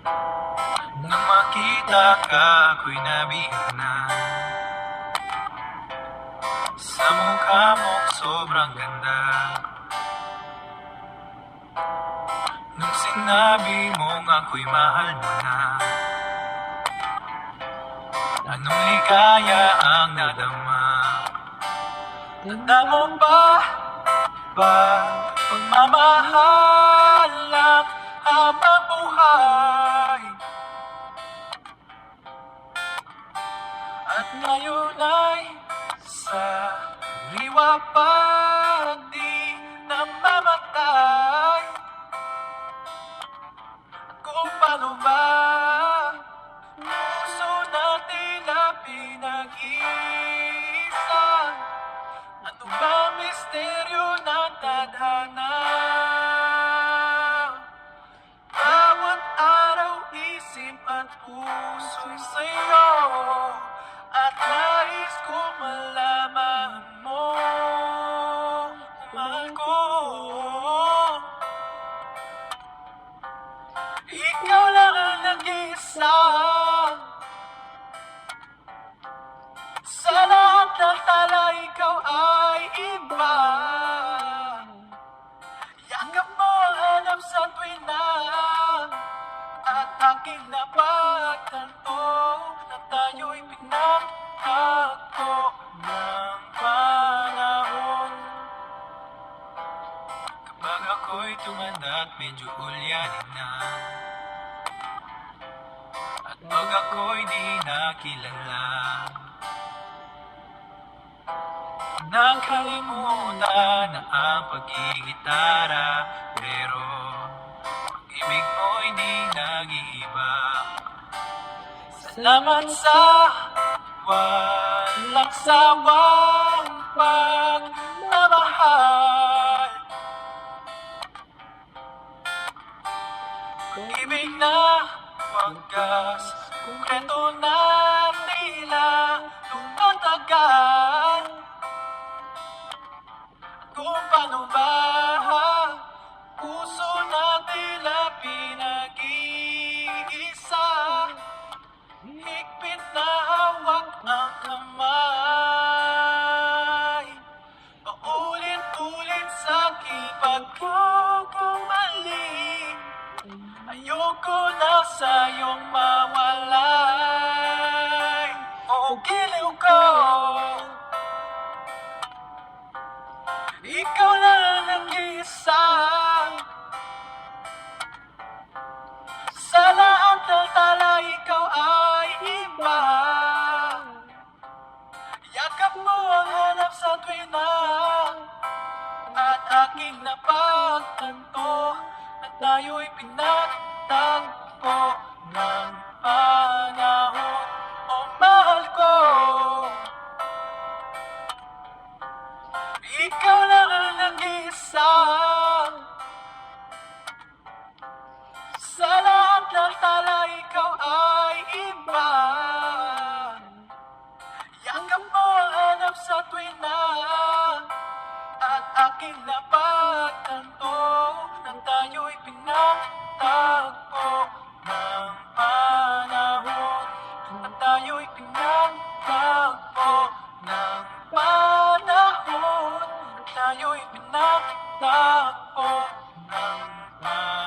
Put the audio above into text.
Nang makita ka, ako'y nabihag na sa mukha mo'ng sobrang ganda. Nung sinabi mong ako'y mahal mo na, anong ligaya ang nadama? Tanda mo ba pagmamahal lang habang buhay? At ngayon ay sa liwa pa di namamatay. Kung paano ba puso na tila pinag-iisa? Ano ba misteryo ng tadhana? Bawat araw isip at puso'y sa'yo, at nais kong malaman mo, mahal ko. Ikaw lang ang nag-iisa, sa lahat ng tala ikaw ay iba. Yakap mo ang hanap sa tuwina, at aking napagtanto na tayo'y pinagtagpo ng panahon. Kapag ako'y tumanda at medyo ulyanin na, at pag ako'y di nakilala, nakalimutan na ang pagigitara, pero pag-ibig mo'y di nag-iiba. Salamat sa walang sawang pagmamahal, pag-ibig na wagas, konkreto na tila tumatagal. Kung paano ba puso na tila pinag-iisa, higpit na hawak ang kamay, paulit-ulit sa aking pagkakamali. Ayoko na sa'yong mawalay, o giliw ko. Ikaw lang ang nag-iisa, sa lahat ng tala ikaw ay iba. Yakap mo ang hanap sa tuwina, at aking napagtanto na tayo'y pinagtagpo ng panahon. O mahal ko, ikaw lang ang nag-iisa, sa lahat ng tala ikaw ay iba. Yakap mo ang hanap sa tuwina, at aking napagtanto na tayo'y pinagtagpo ng panahon. At tayo'y pinagtagpo ng panahon. At tayo'y pinagtagpo ng panahon.